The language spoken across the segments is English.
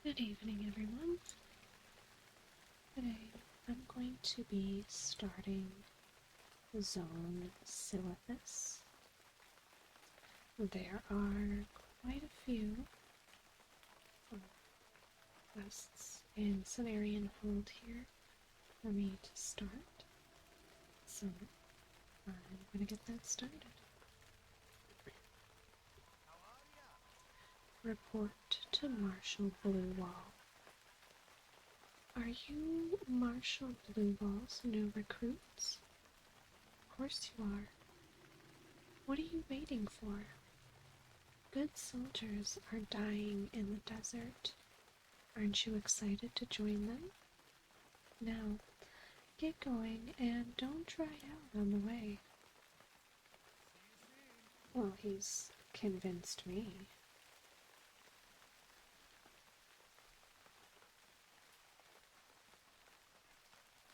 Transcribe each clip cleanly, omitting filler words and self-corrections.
Good evening, everyone. Today I'm going to be starting Zone Syllabus. There are quite a few quests in Cenarian Hold here for me to start, so I'm going to get that started. Report to Marshal Bluewall. Are you Marshal Bluewall's new recruits? Of course you are. What are you waiting for? Good soldiers are dying in the desert. Aren't you excited to join them? Now, get going and don't dry out on the way. Well, he's convinced me.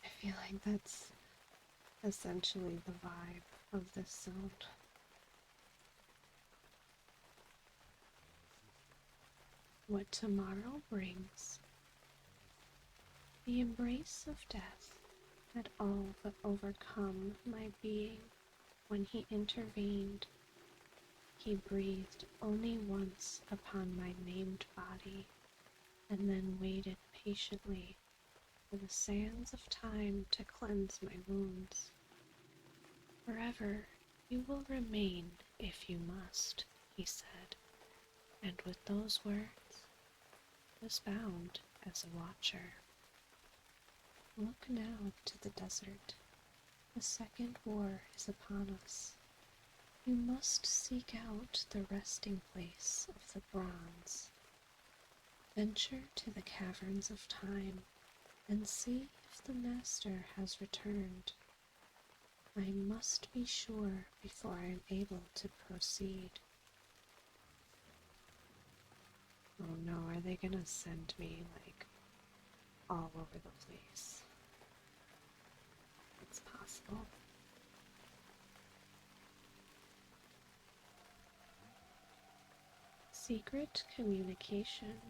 I feel like that's essentially the vibe of this zone. What tomorrow brings. The embrace of death had all but overcome my being when he intervened. He breathed only once upon my maimed body, and then waited patiently for the sands of time to cleanse my wounds. Forever you will remain if you must, he said, and with those words was bound as a watcher. Look now to the desert. The second war is upon us. You must seek out the resting place of the bronze. Venture to the caverns of time and see if the master has returned. I must be sure before I am able to proceed. Oh no, are they gonna send me, like, all over the place? It's possible. Secret communication.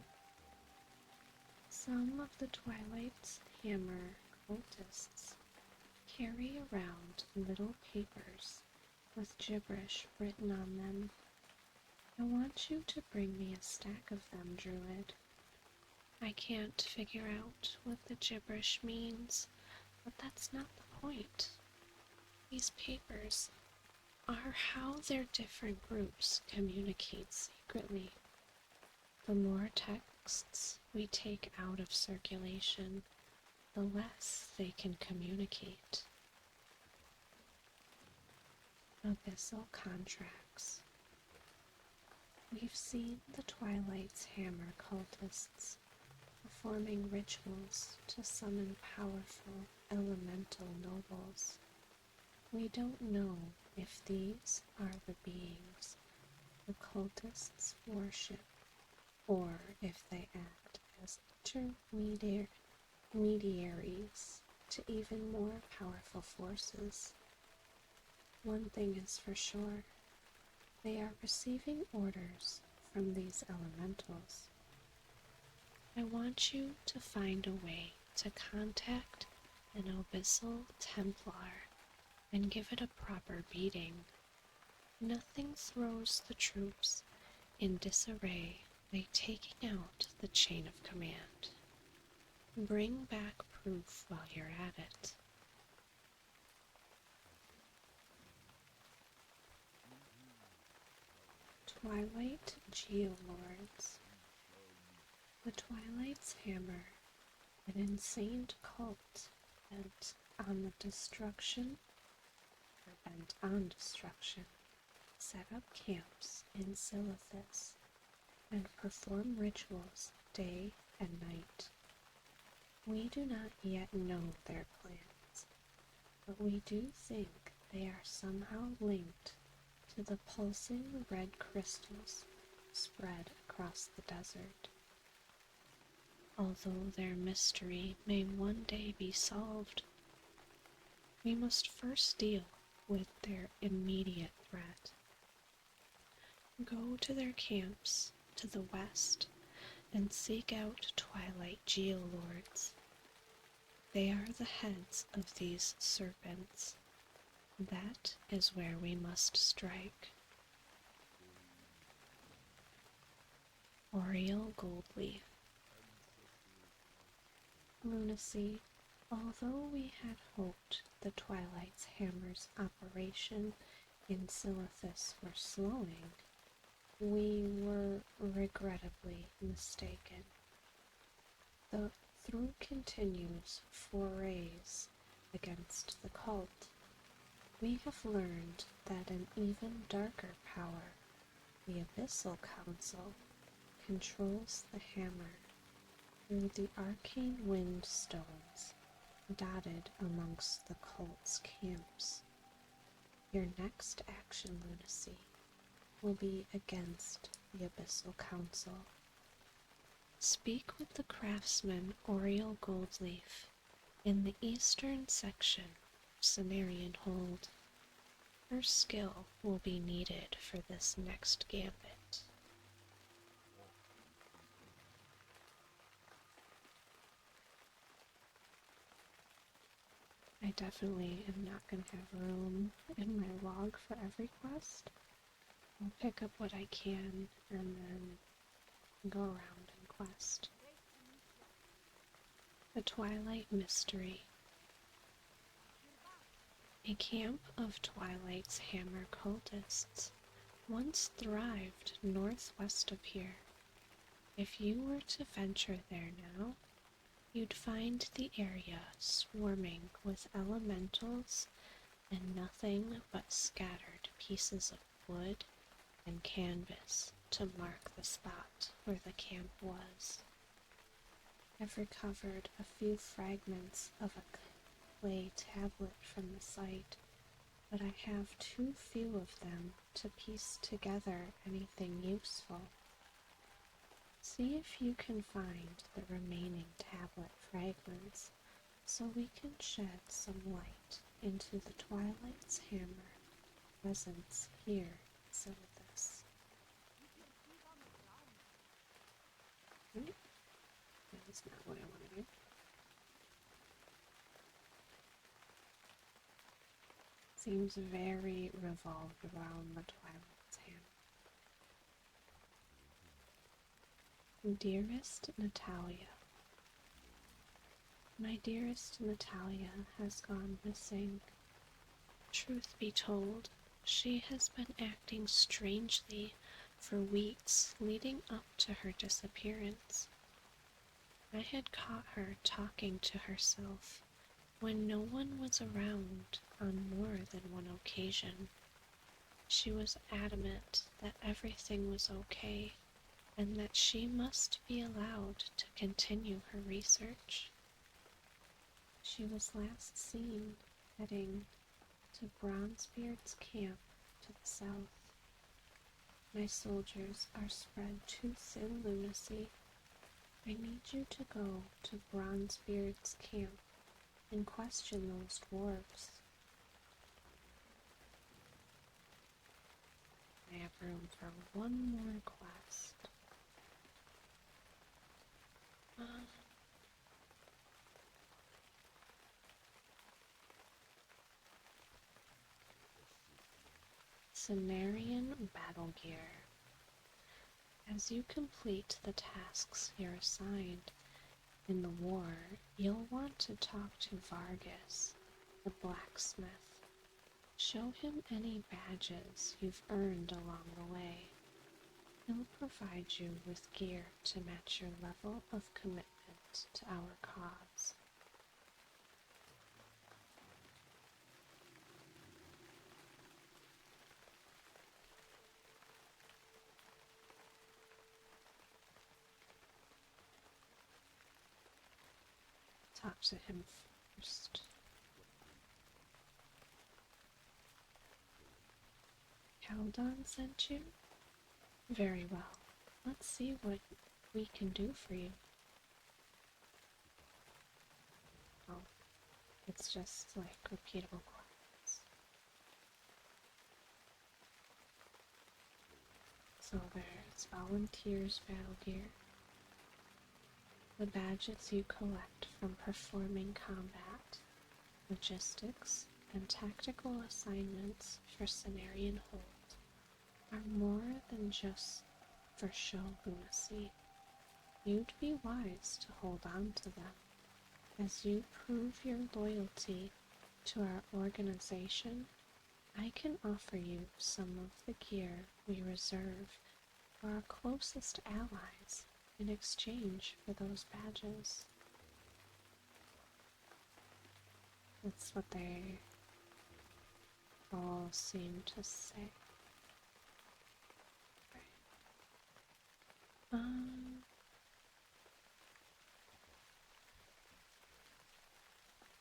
Some of the Twilight's Hammer cultists carry around little papers with gibberish written on them. I want you to bring me a stack of them, Druid. I can't figure out what the gibberish means, but that's not the point. These papers are how their different groups communicate secretly. The more texts we take out of circulation, the less they can communicate. Abyssal contracts. We've seen the Twilight's Hammer cultists performing rituals to summon powerful elemental nobles. We don't know if these are the beings the cultists worship, or if they act as intermediaries to even more powerful forces. One thing is for sure, they are receiving orders from these elementals. I want you to find a way to contact an Abyssal Templar and give it a proper beating. Nothing throws the troops in disarray like taking out the chain of command. Bring back proof while you're at it. Twilight Geolords. The Twilight's Hammer, an insane cult bent on destruction, set up camps in Silithus and perform rituals day and night. We do not yet know their plans, but we do think they are somehow linked to the pulsing red crystals spread across the desert. Although their mystery may one day be solved, we must first deal with their immediate threat. Go to their camps to the west and seek out Twilight Geolords. They are the heads of these serpents. That is where we must strike. Oriel Goldleaf. Lunacy, although we had hoped the Twilight's Hammer's operation in Silithus were slowing, we were regrettably mistaken. Through continuous forays against the cult, we have learned that an even darker power, the Abyssal Council, controls the hammer through the arcane wind stones dotted amongst the cult's camps. Your next action, Lunacy, will be against the Abyssal Council. Speak with the craftsman Oriel Goldleaf in the eastern section of Cenarian Hold. Her skill will be needed for this next gambit. I definitely am not going to have room in my log for every quest. I'll pick up what I can and then go around and quest. The Twilight Mystery. A camp of Twilight's Hammer cultists once thrived northwest of here. If you were to venture there now, you'd find the area swarming with elementals and nothing but scattered pieces of wood and canvas to mark the spot where the camp was. I've recovered a few fragments of a clay tablet from the site, but I have too few of them to piece together anything useful. See if you can find the remaining tablet fragments so we can shed some light into the Twilight's Hammer presence here in Silithus. That is not what I want to do. Seems very revolved around the Twilight's Hammer. Dearest Natalia, my dearest Natalia has gone missing. Truth be told, she has been acting strangely for weeks leading up to her disappearance. I had caught her talking to herself when no one was around on more than one occasion. She was adamant that everything was okay and that she must be allowed to continue her research. She was last seen heading to Bronzebeard's camp to the south. My soldiers are spread too thin, Lunacy. I need you to go to Bronzebeard's camp and question those dwarves. I have room for one more quest. Cenarian Battle Gear. As you complete the tasks you're assigned in the war, you'll want to talk to Vargas, the blacksmith. Show him any badges you've earned along the way. He'll provide you with gear to match your level of commitment to our cause. Talk to him first. Caldon sent you? Very well. Let's see what we can do for you. Oh, it's just like repeatable quests. So there's volunteers battle gear, The badges you collect from performing combat, logistics, and tactical assignments for Cenarian Hold are more than just for show lunacy. You'd be wise to hold on to them as you prove your loyalty to our organization. I can offer you some of the gear we reserve for our closest allies in exchange for those badges. That's what they all seem to say.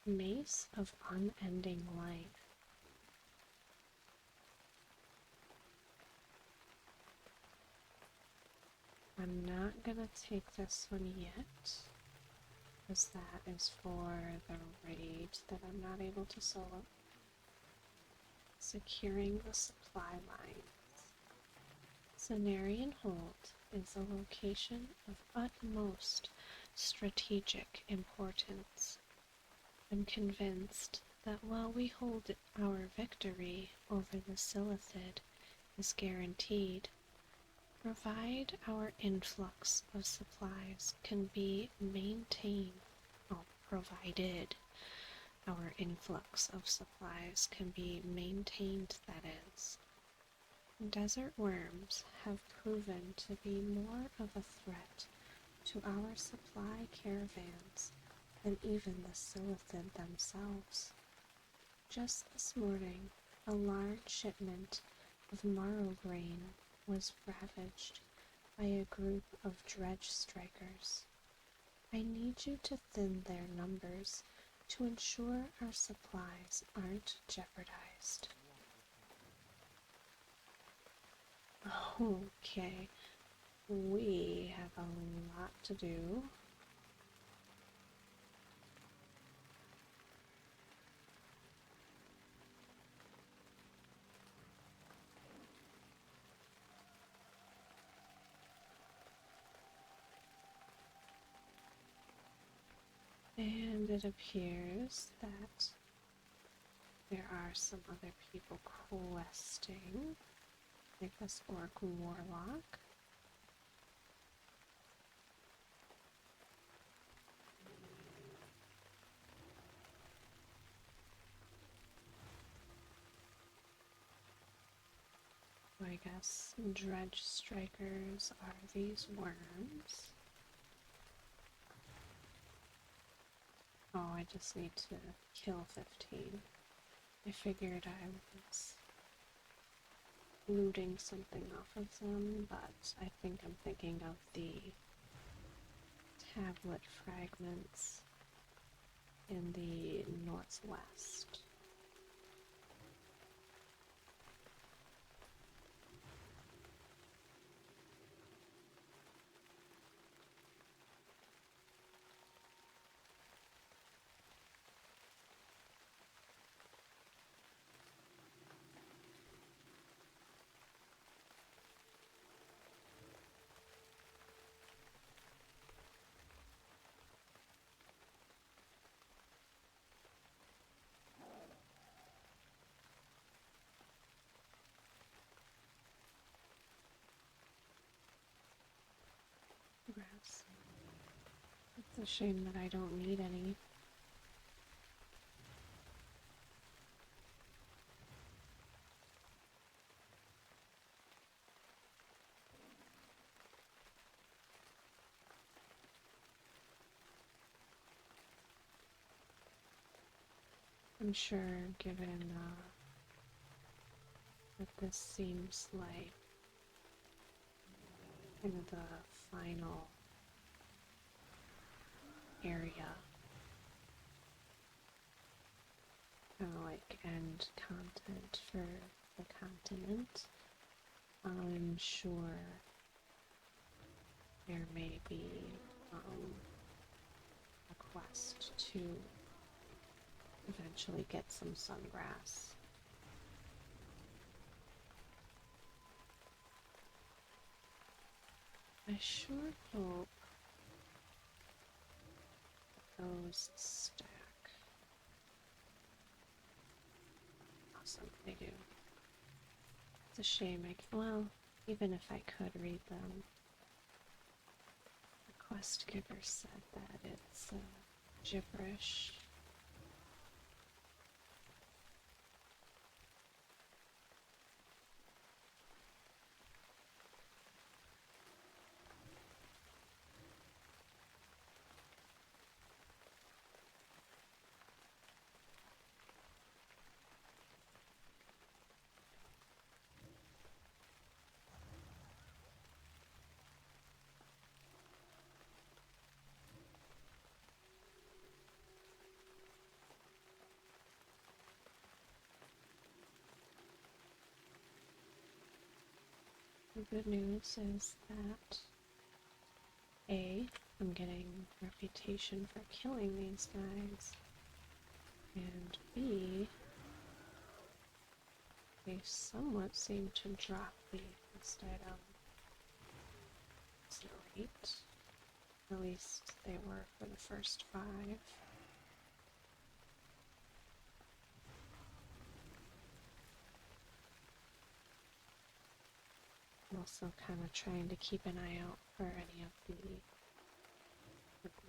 Mace of Unending Life. I'm not gonna take this one yet, because that is for the raid that I'm not able to solo. Securing the supply lines. Cenarian Hold is a location of utmost strategic importance. I'm convinced that while we hold our victory over the Silithid is guaranteed, provided our influx of supplies can be maintained, that is. Desert worms have proven to be more of a threat to our supply caravans than even the Silithid themselves. Just this morning, a large shipment of marrow grain was ravaged by a group of dredge strikers. I need you to thin their numbers to ensure our supplies aren't jeopardized. Okay, we have a lot to do. And it appears that there are some other people questing, like this Orc Warlock. I guess dredge strikers are these worms. Oh, I just need to kill 15. I figured I was looting something off of them, but I think I'm thinking of the tablet fragments in the northwest. Grass. It's a shame that I don't need any. I'm sure, given that this seems like kind of the final area, kind of like end content for the continent, I'm sure there may be a quest to eventually get some sungrass. I sure hope those stack. Awesome, they do. It's a shame well, even if I could read them, the quest giver said that it's gibberish. The good news is that A, I'm getting reputation for killing these guys, and B, they somewhat seem to drop the instead of rate. At least they were for the first 5. I'm also kind of trying to keep an eye out for any of the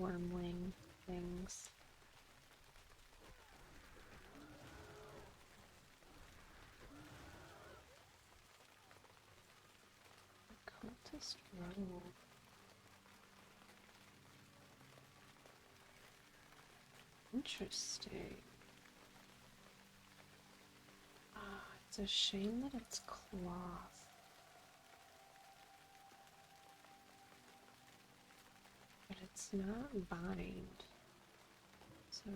wormling things. Cultist Road. Interesting. It's a shame that it's cloth. But it's not bind. So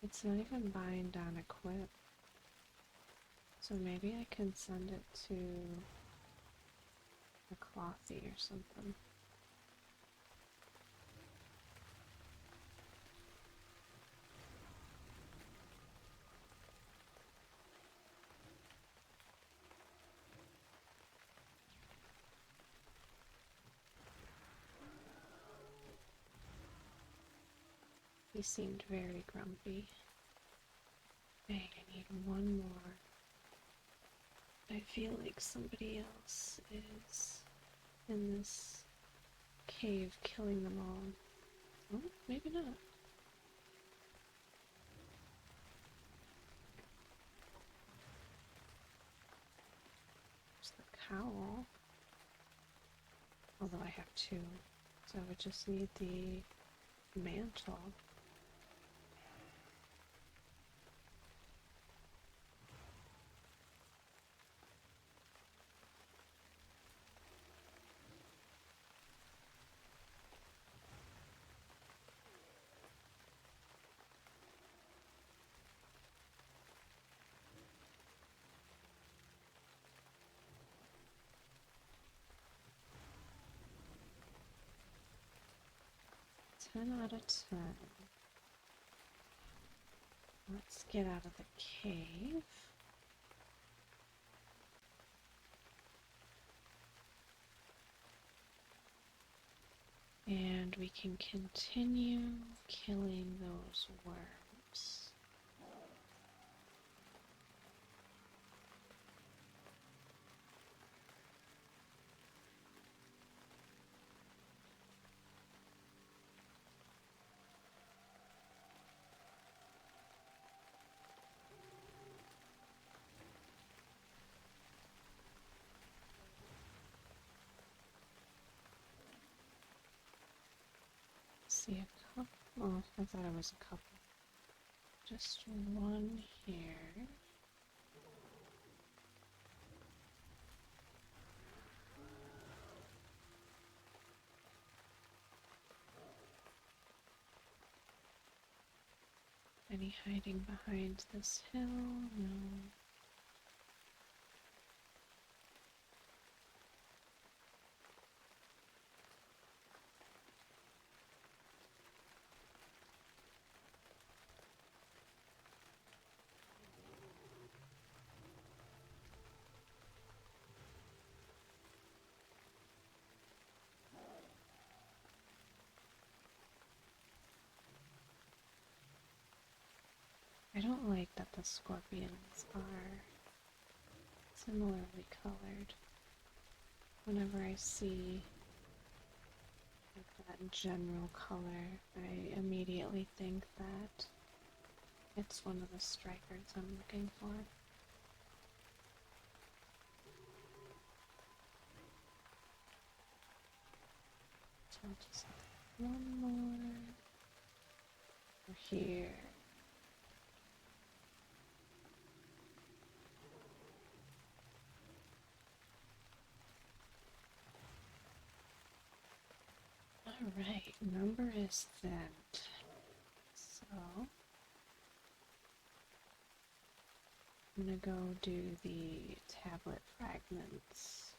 it's not even bind on equip. So maybe I can send it to a clothy or something. He seemed very grumpy. Dang, I need one more. I feel like somebody else is in this cave killing them all. Oh, maybe not. There's the cowl. Although I have 2. So I would just need the mantle. Ten out of 10. Let's get out of the cave. And we can continue killing those worms. See a couple. Oh, I thought it was a couple. Just one here. Any hiding behind this hill? No. don't like that the scorpions are similarly colored. Whenever I see that general color, I immediately think that it's one of the strikers I'm looking for. So I'll just have one more over here. Alright, number is that. So I'm gonna go do the tablet fragments.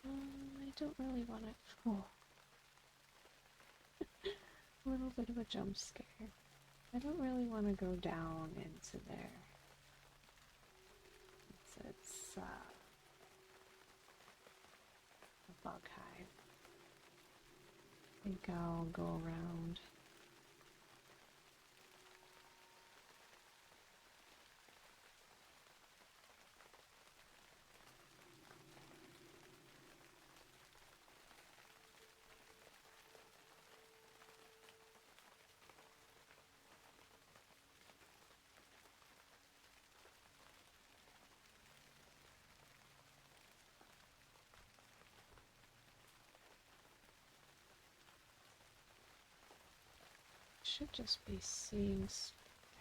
I don't really want to. Oh, a little bit of a jump scare. I don't really want to go down into there. It's a bug hive. I think I'll go around. Should just be seeing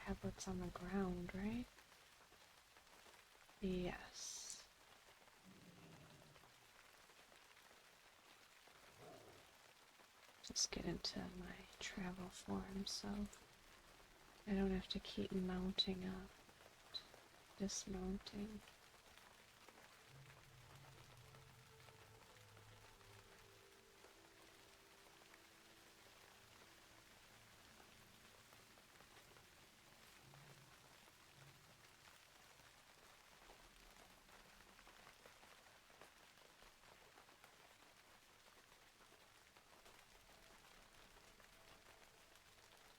tablets on the ground, right? Yes. Just get into my travel form so I don't have to keep mounting up, dismounting.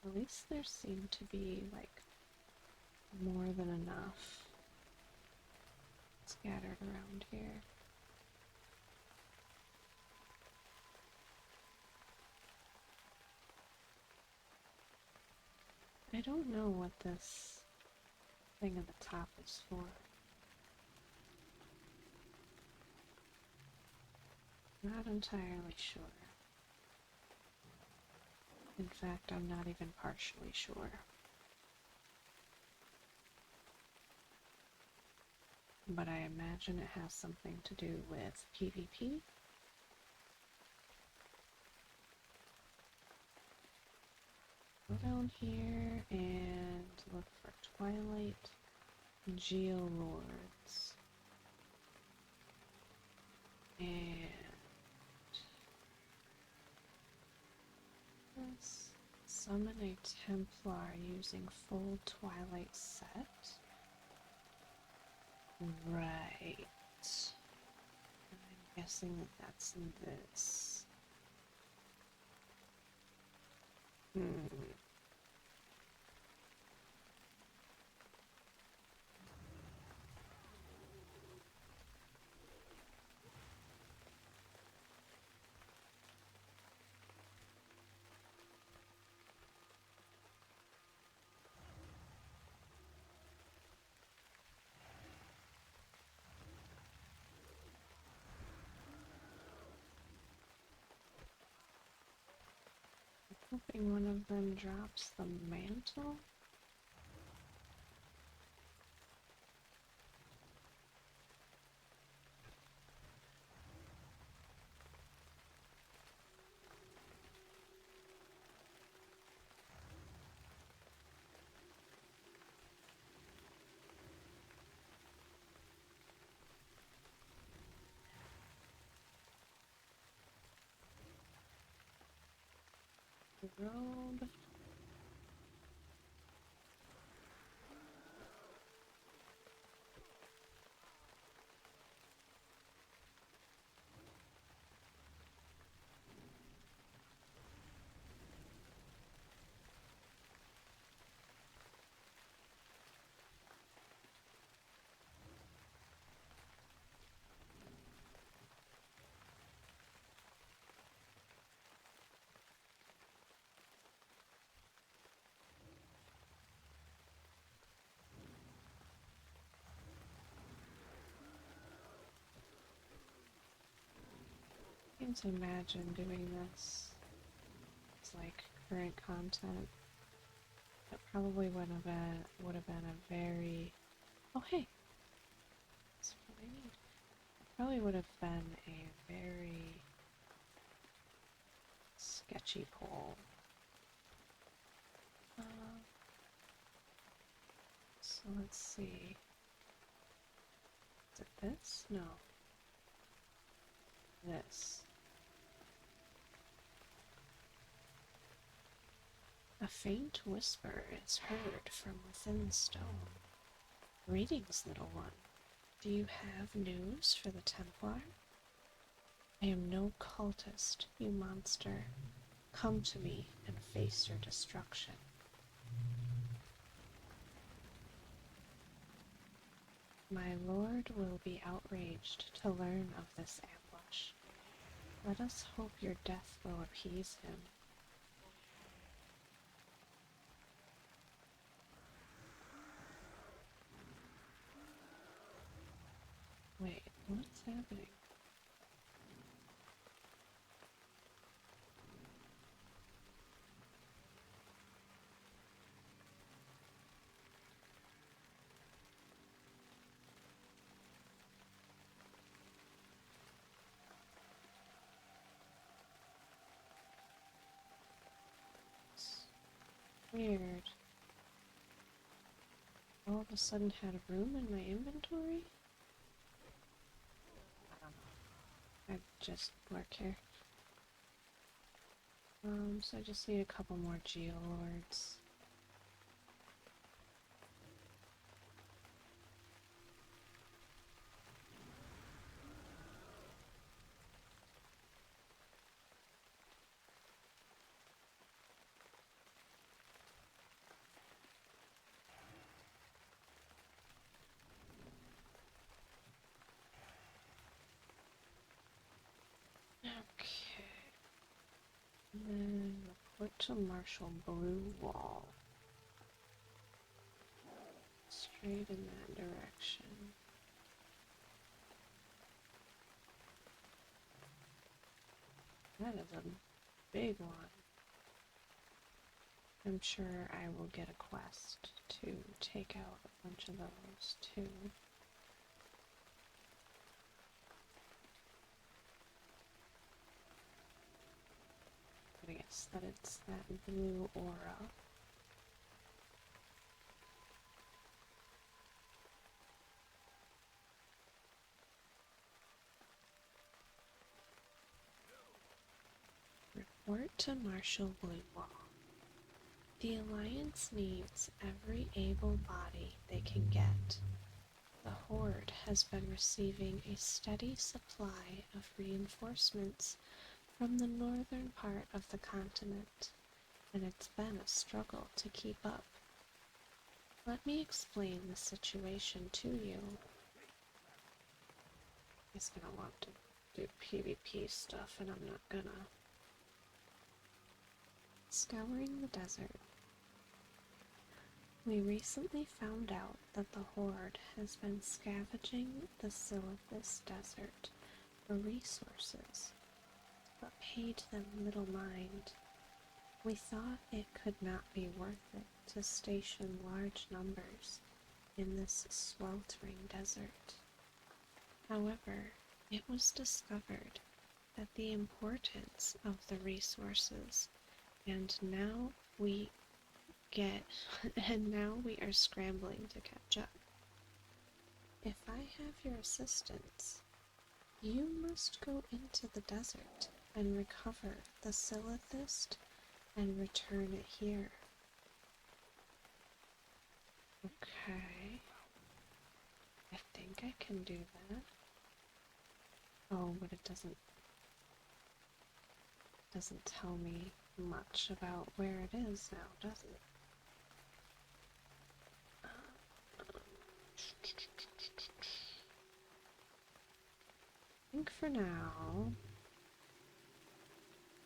At least there seem to be, like, more than enough scattered around here. I don't know what this thing at the top is for. Not entirely sure. In fact, I'm not even partially sure. But I imagine it has something to do with PvP. Go down here and look for Twilight Geolords. And let's summon a Templar using full Twilight set. Right. I'm guessing that that's this. Hoping one of them drops the mantle. Robe. can't imagine doing this. It's like current content. It probably would have been a very oh hey. That's what I need. It probably would have been a very sketchy poll. So let's see. Is it this? No. This. A faint whisper is heard from within the stone. Greetings, little one. Do you have news for the Templar? I am no cultist, you monster. Come to me and face your destruction. My lord will be outraged to learn of this ambush. Let us hope your death will appease him. Wait, what's happening? It's weird. All of a sudden had room in my inventory? I don't know. I just work here. So I just need a couple more geolords. Okay. And then report to Marshal Blue Wall. Straight in that direction. That is a big one. I'm sure I will get a quest to take out a bunch of those too. But I guess that it's that blue aura. Report to Marshal Blue Wall. The Alliance needs every able body they can get. The Horde has been receiving a steady supply of reinforcements from the northern part of the continent, and it's been a struggle to keep up. Let me explain the situation to you. He's gonna want to do PvP stuff, and I'm not gonna. Scouring the desert. We recently found out that the Horde has been scavenging the Silithus Desert for resources, but paid them little mind. We thought it could not be worth it to station large numbers in this sweltering desert. However, it was discovered that the importance of the resources, and now we are scrambling to catch up. If I have your assistance, you must go into the desert and recover the Silithus and return it here. Okay. I think I can do that. Oh, but it doesn't tell me much about where it is now, does it? I think for now, I'm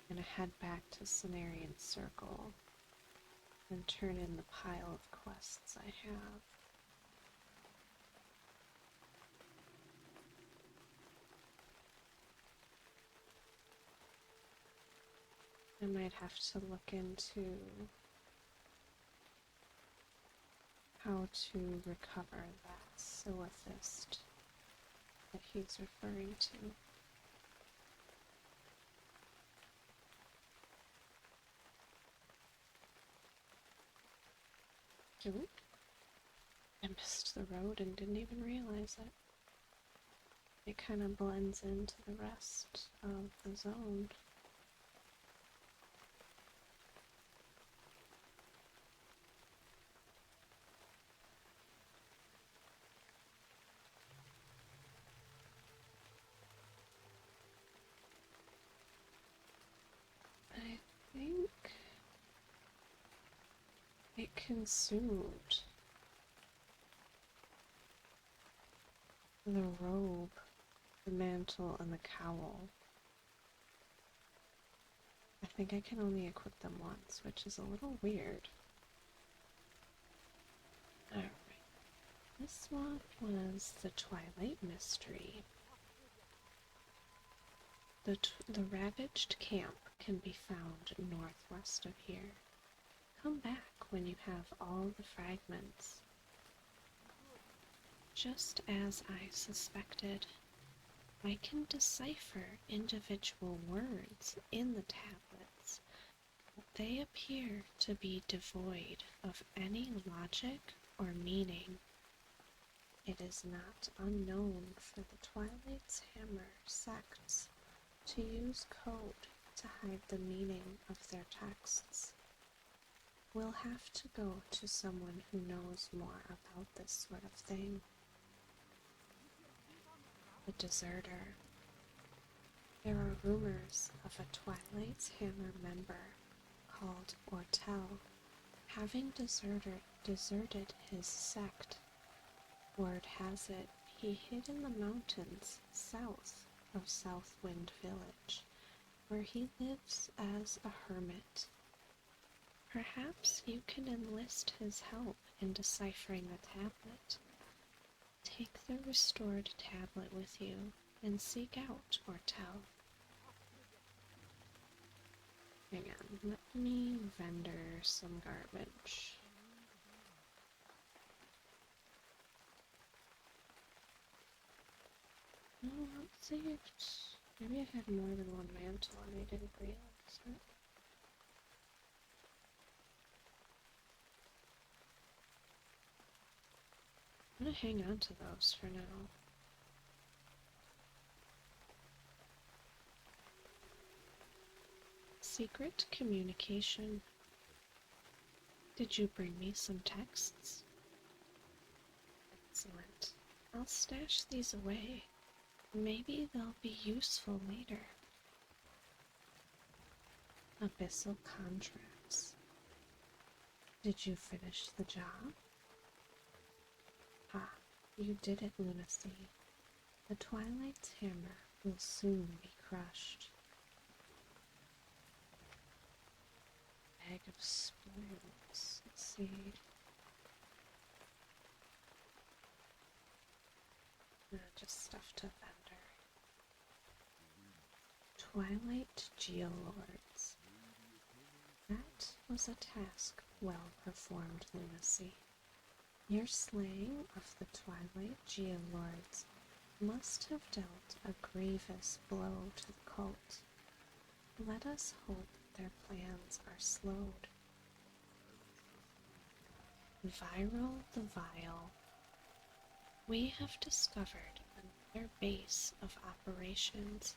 gonna head back to Cenarian Circle and turn in the pile of quests I have. I might have to look into how to recover that silithist that he's referring to. Oop. I missed the road and didn't even realize it. It kind of blends into the rest of the zone. I think it consumed the robe, the mantle, and the cowl. I think I can only equip them once, which is a little weird. Alright. This one was the Twilight Mystery. The ravaged camp can be found northwest of here. Come back when you have all the fragments. Just as I suspected, I can decipher individual words in the tablets, but they appear to be devoid of any logic or meaning. It is not unknown for the Twilight's Hammer sects to use code to hide the meaning of their texts. We'll have to go to someone who knows more about this sort of thing. The Deserter. There are rumors of a Twilight's Hammer member called Ortel having deserted his sect. Word has it he hid in the mountains south of Southwind Village, where he lives as a hermit. Perhaps you can enlist his help in deciphering the tablet. Take the restored tablet with you and seek out Ortel. Hang on, let me vendor some garbage. No, let's see if maybe I had more than one mantle and I didn't realize it. I'm gonna hang on to those for now. Secret communication. Did you bring me some texts? Excellent. I'll stash these away. Maybe they'll be useful later. Abyssal contracts. Did you finish the job? Ah, you did it, Lunacy. The Twilight's Hammer will soon be crushed. Bag of spoils. Let's see. Just stuff to vendor. Twilight Geolords. That was a task well performed, Lunacy. Your slaying of the Twilight Geolords must have dealt a grievous blow to the cult. Let us hope their plans are slowed. Viral the Vile. We have discovered another base of operations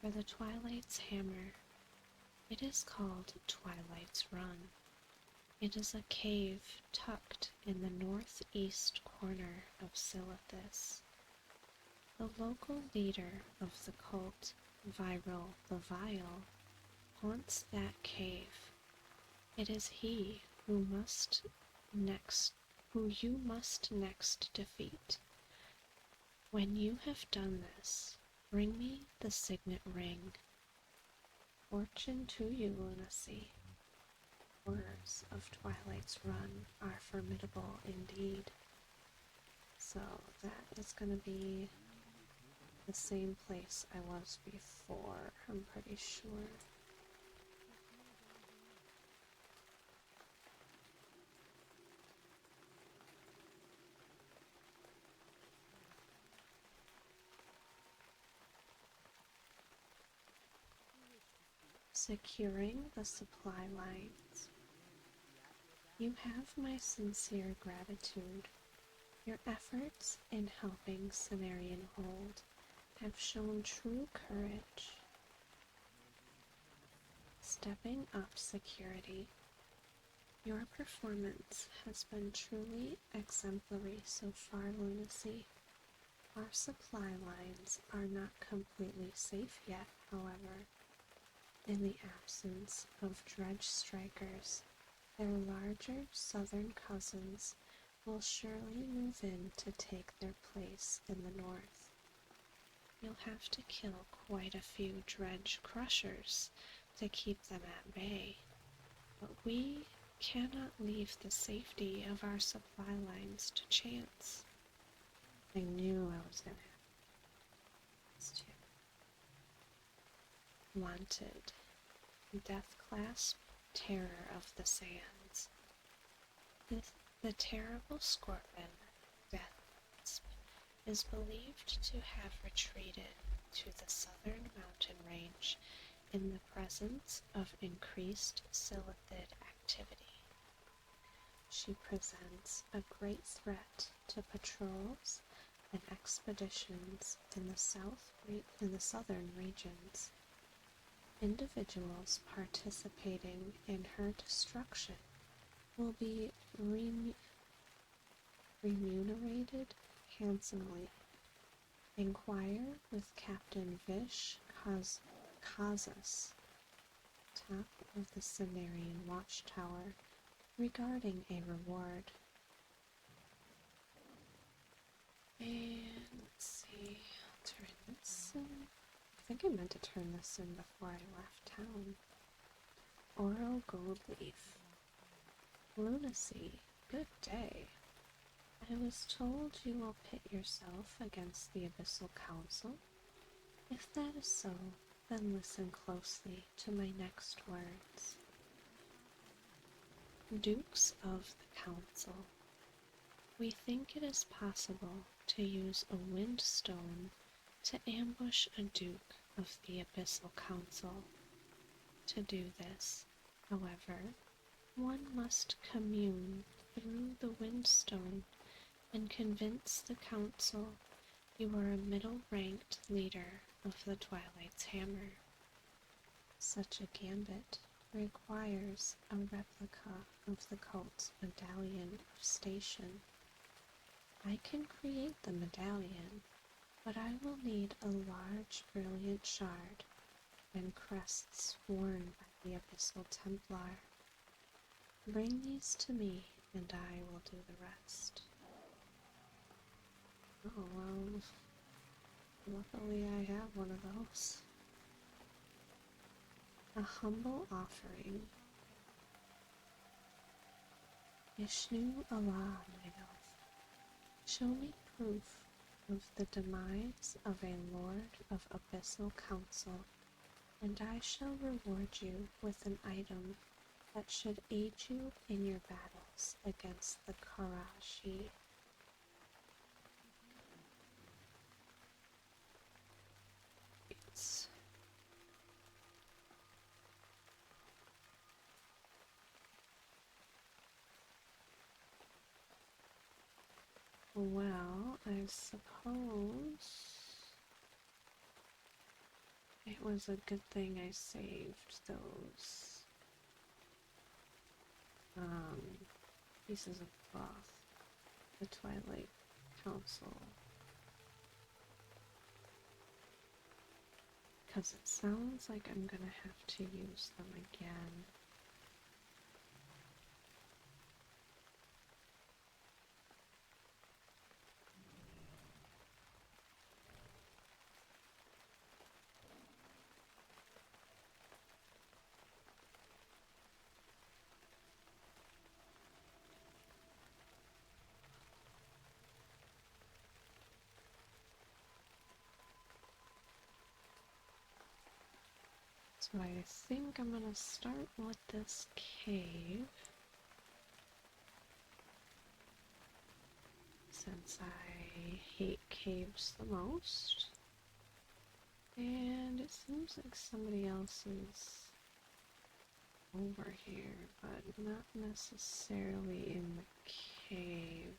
for the Twilight's Hammer. It is called Twilight's Run. It is a cave tucked in the northeast corner of Silithus. The local leader of the cult, Viral the Vile, haunts that cave. It is he who you must next defeat. When you have done this, bring me the signet ring. Fortune to you, Lunacy. Horrors of Twilight's Run are formidable indeed. So that is going to be the same place I was before, I'm pretty sure. securing the supply lines. You have my sincere gratitude. Your efforts in helping Cenarian hold have shown true courage. Stepping up security. Your performance has been truly exemplary so far, Lunacy. Our supply lines are not completely safe yet, however. In the absence of dredge strikers, their larger southern cousins will surely move in to take their place in the north. You'll have to kill quite a few dredge crushers to keep them at bay, but we cannot leave the safety of our supply lines to chance. I knew I was going to have this too. Wanted. Death Clasp, Terror of the Sands. The terrible scorpion, Death Clasp, is believed to have retreated to the southern mountain range in the presence of increased Silithid activity. She presents a great threat to patrols and expeditions in the southern regions. Individuals participating in her destruction will be remunerated handsomely. Inquire with Captain Vish Kazas, top of the Cenarian Watchtower, regarding a reward. And let's see, I'll turn this in. I think I meant to turn this in before I left town. Oro Gold Leaf. Lunacy, good day. I was told you will pit yourself against the Abyssal Council. If that is so, then listen closely to my next words. Dukes of the Council, we think it is possible to use a windstone to ambush a Duke of the Abyssal Council. To do this, however, one must commune through the windstone and convince the Council you are a middle-ranked leader of the Twilight's Hammer. Such a gambit requires a replica of the cult's medallion of station. I can create the medallion, but I will need a large, brilliant shard and crests worn by the Abyssal Templar. Bring these to me, and I will do the rest. Oh, well, luckily I have one of those. A humble offering. Ishnu Allah, my elf, show me proof of the demise of a Lord of Abyssal Council, and I shall reward you with an item that should aid you in your battles against the Karashi. Well, I suppose it was a good thing I saved those pieces of cloth. The Twilight Council. Because it sounds like I'm gonna have to use them again. So I think I'm gonna start with this cave, since I hate caves the most. And it seems like somebody else is over here, but not necessarily in the cave.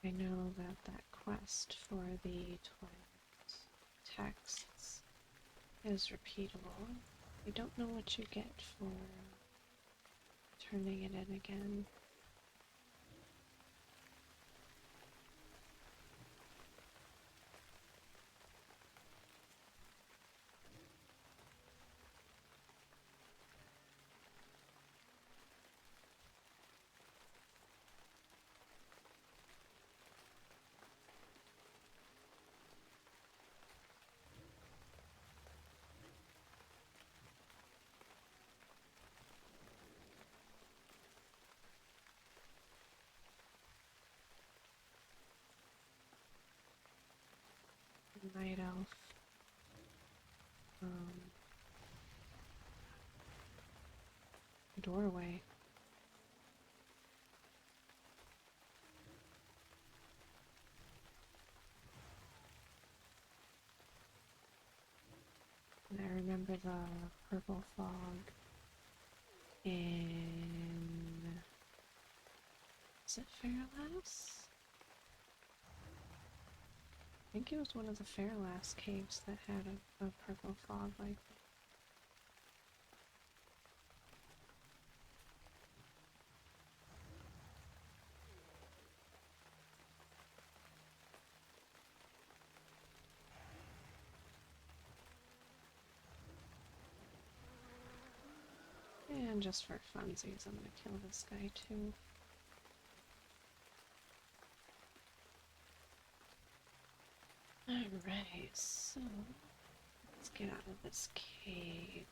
I know that that quest for the Twilight texts is repeatable. I don't know what you get for turning it in again. Night elf. Doorway. And I remember the purple fog in... Is it Fairlass? I think it was one of the Fairlass caves that had a purple fog like that. And just for funsies, I'm gonna kill this guy too. Alright, so let's get out of this cave.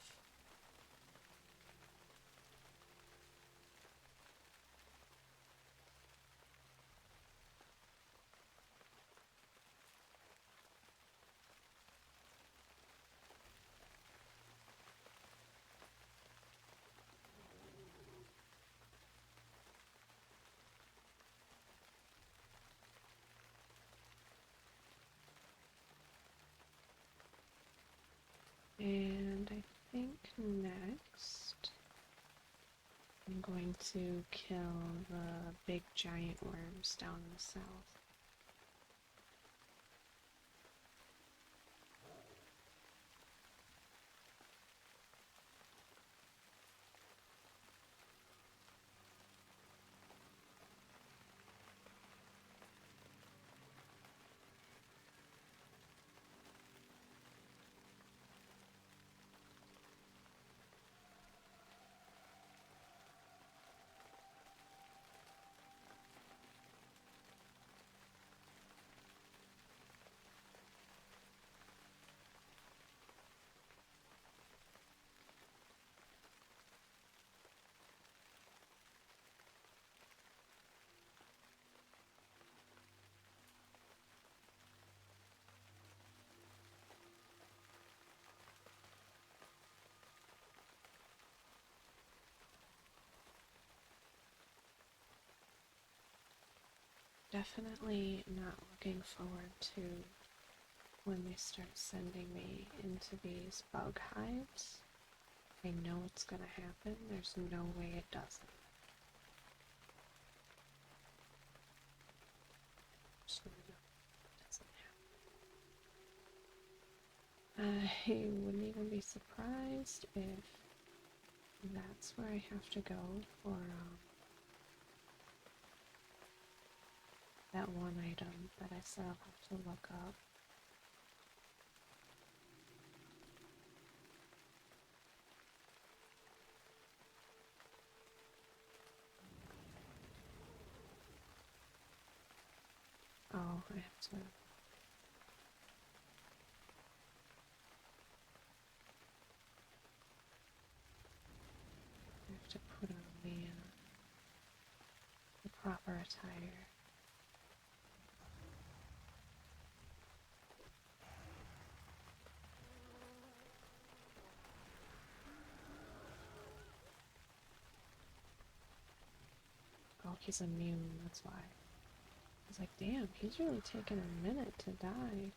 And I think next I'm going to kill the big giant worms down in the south. Definitely not looking forward to when they start sending me into these bug hives. I know it's gonna happen, there's no way it doesn't. So no, it doesn't happen. I wouldn't even be surprised if that's where I have to go for that one item that I said I'll have to look up. Oh, I have to... put on the proper attire. he's immune, that's why. I was like, damn, he's really taking a minute to die.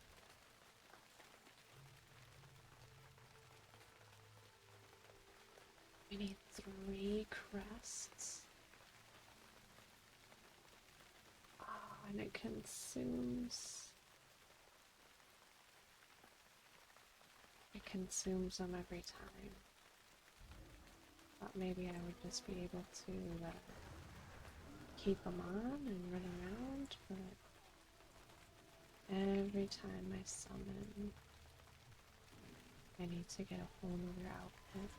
We need 3 crests. Oh, and it consumes... It consumes them every time. Thought maybe I would just be able to keep them on and run around, but every time I summon, I need to get a whole nother outfit.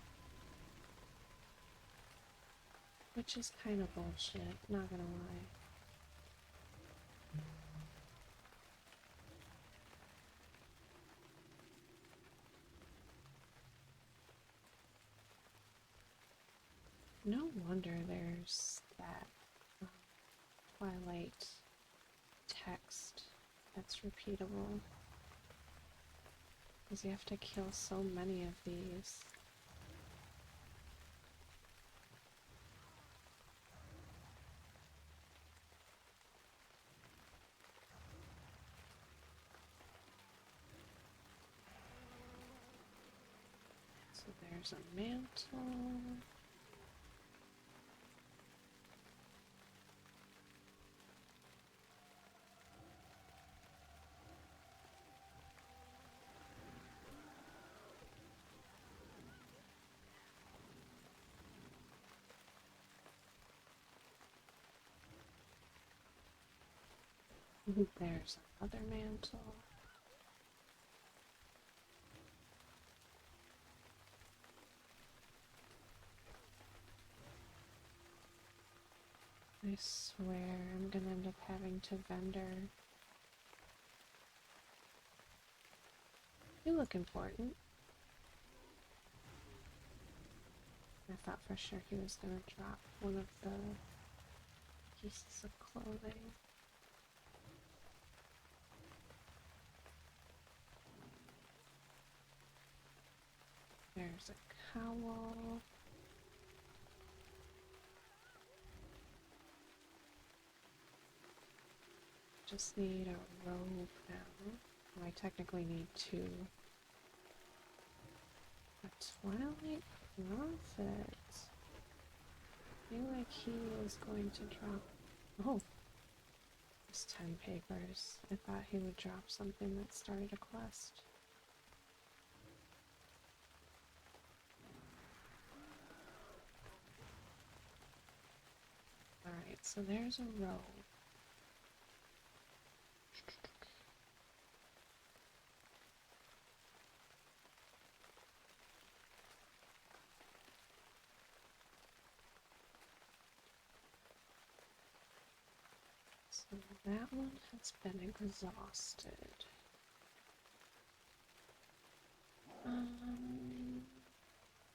Which is kind of bullshit, not gonna lie. No wonder there's that Twilight text that's repeatable. Because you have to kill so many of these. So there's a mantle. There's another mantle. I swear I'm gonna end up having to vendor. You look important. I thought for sure he was gonna drop one of the pieces of clothing. There's a cowl. Just need a robe now. Well, I technically need 2. A Twilight Prophet. I feel like he is going to drop... Oh! It's 10 papers. I thought he would drop something that started a quest. Alright, so there's a robe. So that one has been exhausted.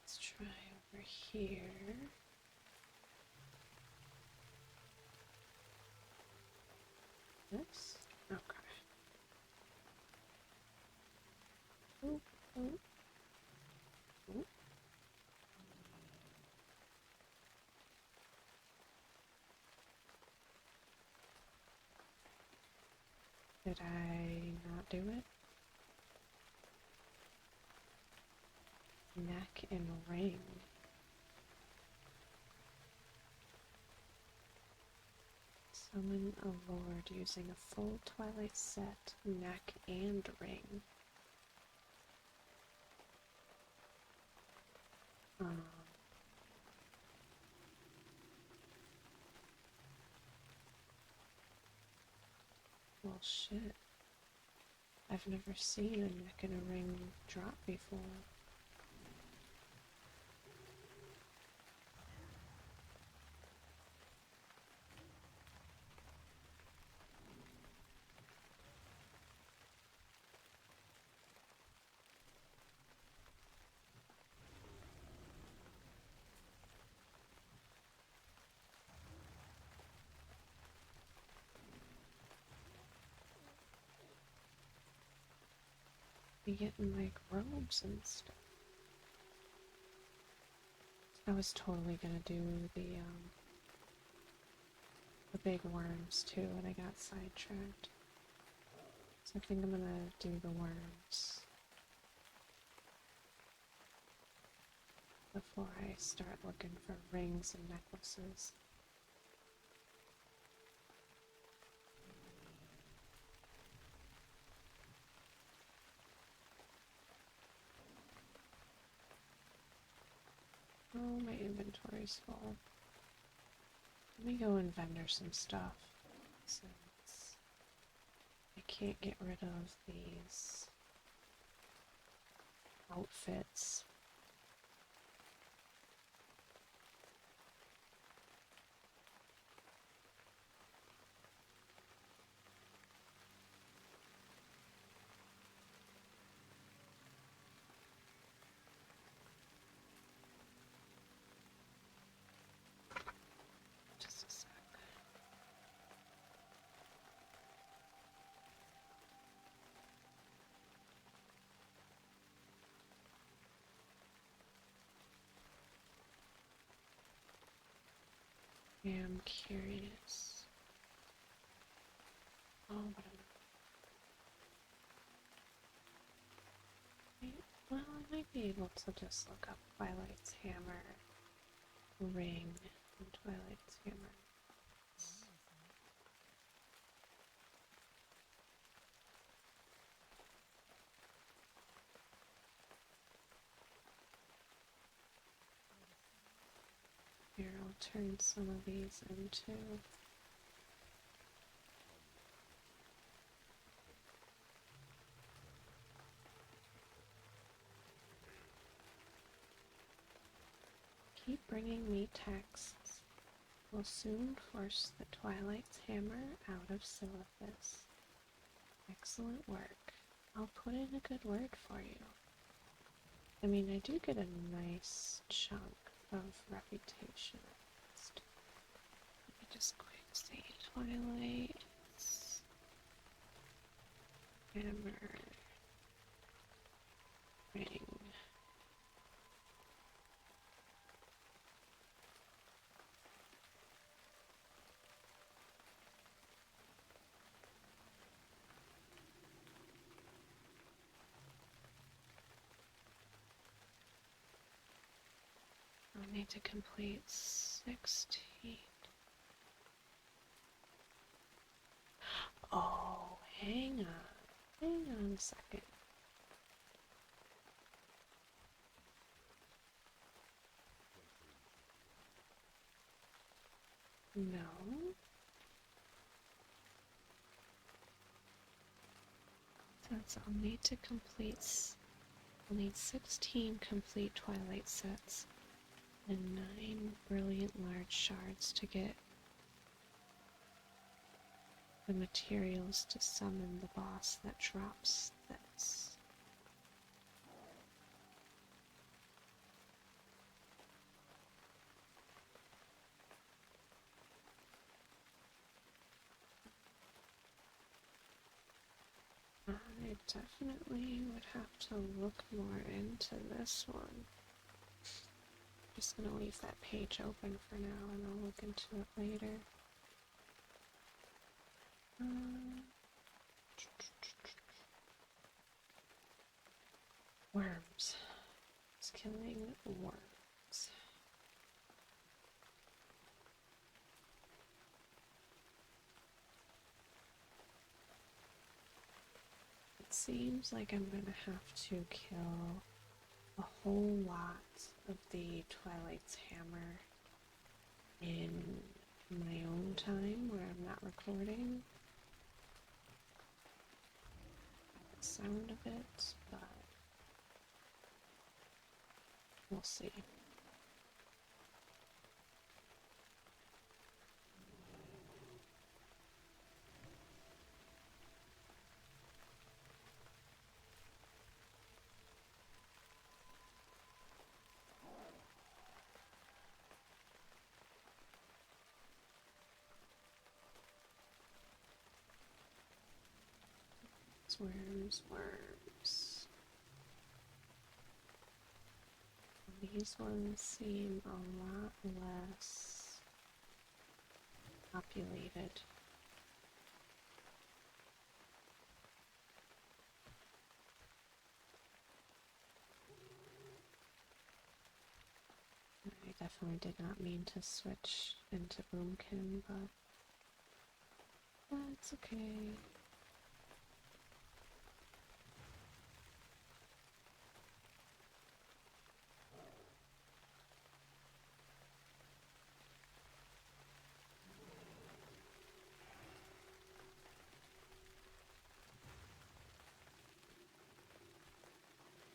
Let's try over here. This? Okay. Ooh, ooh. Ooh. Did I not do it? Neck and ring. Summon a lord using a full Twilight set, neck and ring. Well, shit. I've never seen a neck and a ring drop before. Be getting like robes and stuff. I was totally gonna do the the big worms too, and I got sidetracked. So I think I'm gonna do the worms before I start looking for rings and necklaces. Oh, my inventory's full. Let me go and vendor some stuff since I can't get rid of these outfits. Just a sec. I am curious. Oh, but well, I might be able to just look up Twilight's hammer ring and Twilight's hammer. Here, I'll turn some of these into keep bringing me texts. Will soon force the Twilight's hammer out of Silithus. Excellent work. I'll put in a good word for you. I mean, I do get a nice chunk of reputation. Let me just quick say Twilight's hammer ring. I'll need to complete 16. Oh, hang on. Hang on a second. No. Says I'll need to complete. I'll need 16 complete Twilight sets and 9 brilliant large shards to get the materials to summon the boss that drops this. I definitely would have to look more into this one. Just gonna leave that page open for now and I'll look into it later. Worms. It's killing worms. It seems like I'm gonna have to kill a whole lot of the Twilight's hammer in my own time where I'm not recording. The sound of it, but we'll see. Worms, worms. These ones seem a lot less populated. I definitely did not mean to switch into Boomkin, but that's okay.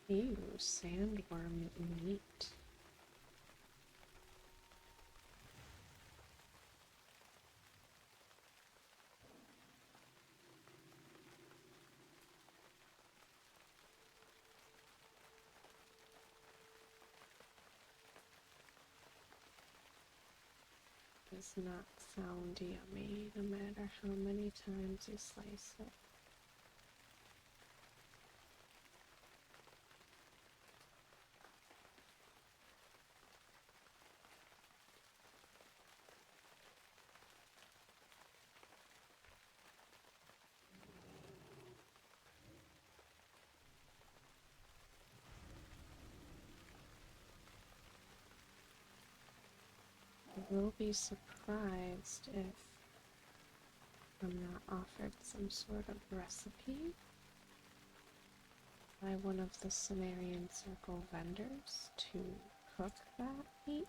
Ew, sandworm meat. Does not sound yummy, no matter how many times you slice it. I will be surprised if I'm not offered some sort of recipe by one of the Sumerian Circle vendors to cook that meat.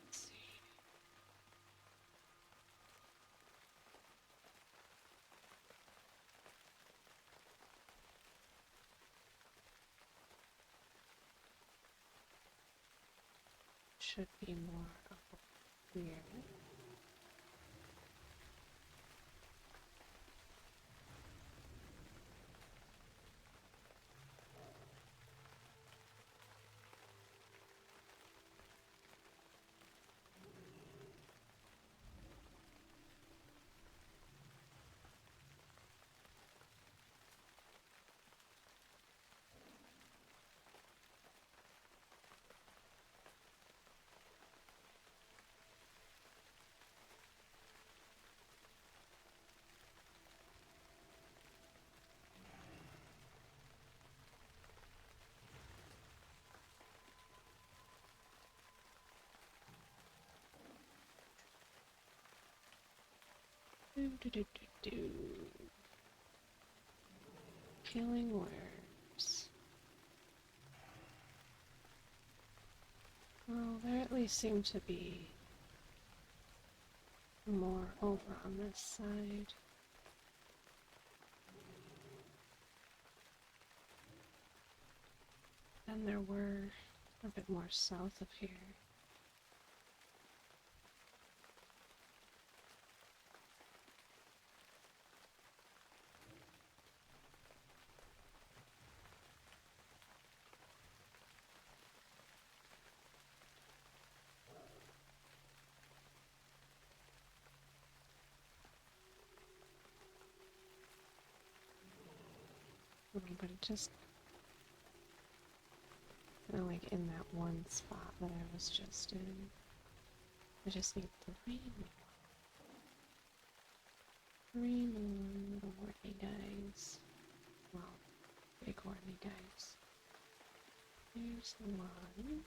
Let's see. Should be more of here. Do. Killing worms. Well, there at least seem to be more over on this side than there were a bit more south of here. But it just kind of like in that one spot that I was just in. I just need three more little horny guys. Well, big horny guys. Here's one.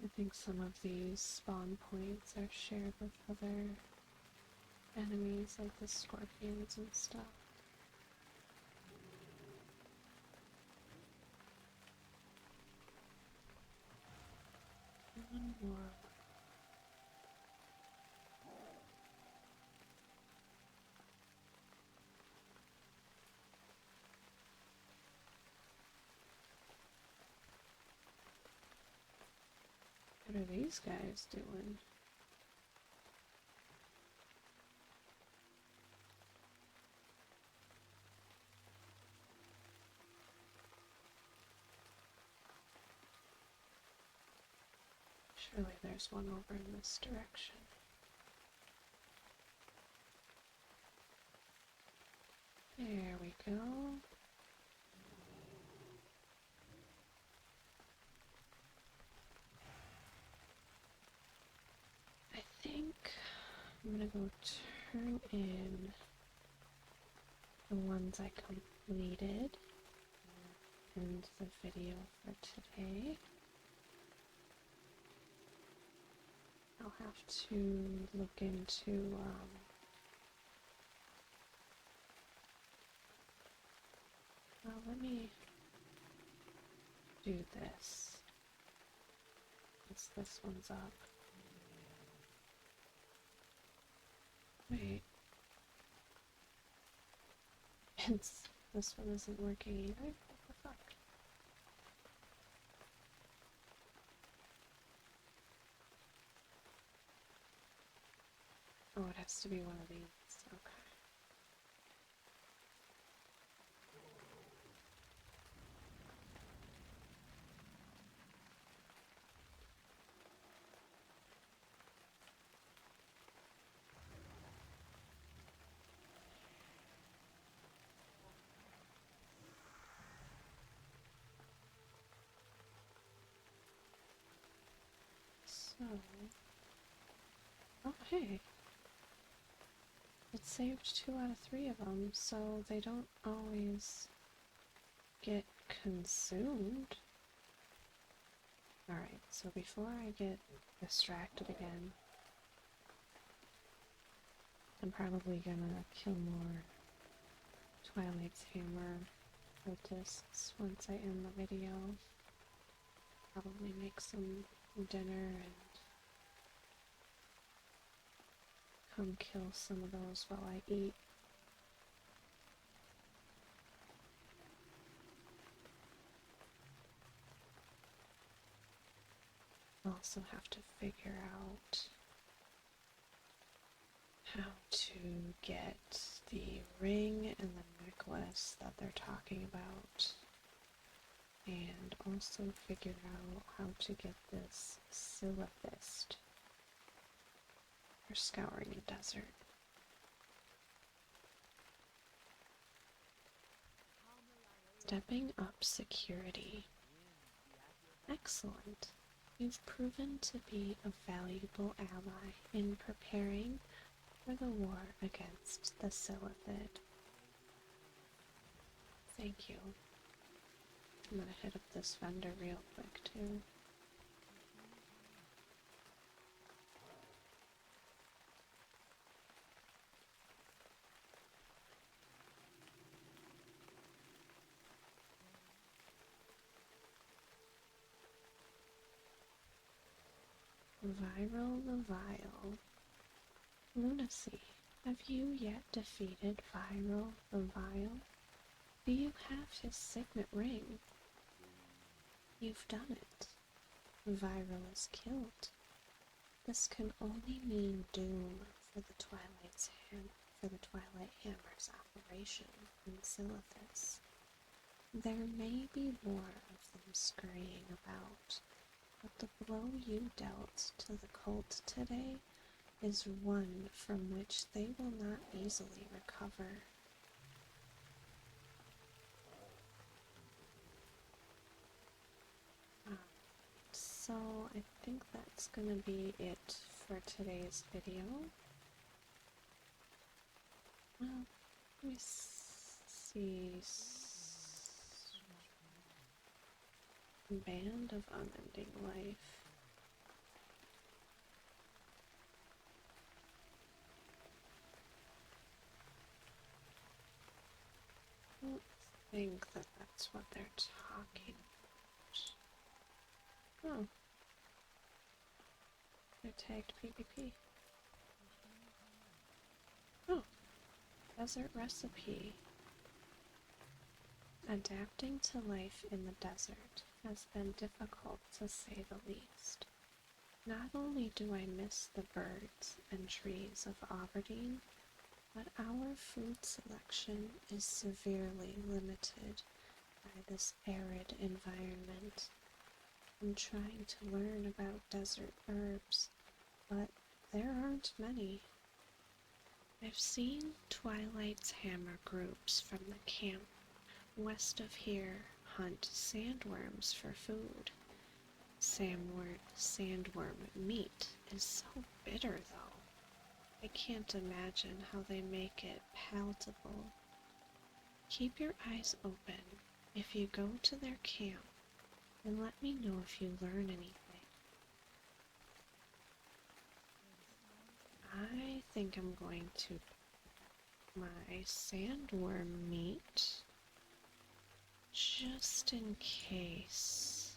I think some of these spawn points are shared with other enemies like the scorpions and stuff. One more. What are these guys doing? Surely there's one over in this direction. There we go. I think I'm gonna go turn in the ones I completed and the video for today. I'll have to look into well, let me do this. Once this one's up. Wait. This one isn't working either? What the fuck? Oh, it has to be one of these. Okay. So... Oh, hey. It saved 2 out of 3 of them, so they don't always get consumed. Alright, so before I get distracted again, I'm probably gonna kill more Twilight's Hammer cultists once I end the video. Probably make some dinner and come kill some of those while I eat. I'll also have to figure out how to get the ring and the necklace that they're talking about, and also figure out how to get this Silithist for scouring a desert. Stepping up security. Excellent. You've proven to be a valuable ally in preparing for the war against the Silithid. Thank you. I'm gonna hit up this vendor real quick too. Viral the Vile. Lunacy, have you yet defeated Viral the Vile? Do you have his signet ring? You've done it. Viral is killed. This can only mean doom for the Twilight Hammer's operation in Silithus. There may be more of them scurrying about, but the blow you dealt to the cult today is one from which they will not easily recover. So I think that's gonna be it for today's video. Well, let me see. Band of Unending Life. I don't think that that's what they're talking about. Oh. tagged PvP. Oh, desert recipe. Adapting to life in the desert has been difficult to say the least. Not only do I miss the birds and trees of Aberdeen, but our food selection is severely limited by this arid environment. I'm trying to learn about desert herbs, but there aren't many. I've seen Twilight's hammer groups from the camp west of here hunt sandworms for food. Sandworm meat is so bitter, though. I can't imagine how they make it palatable. Keep your eyes open if you go to their camp, and let me know if you learn anything. I think I'm going to put my sandworm meat just in case.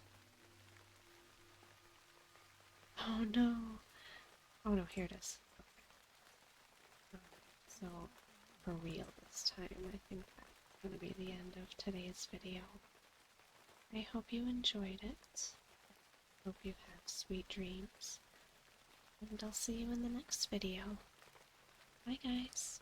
Oh no! Oh no, here it is. So, for real this time, I think that's going to be the end of today's video. I hope you enjoyed it. Hope you have sweet dreams. And I'll see you in the next video. Bye guys!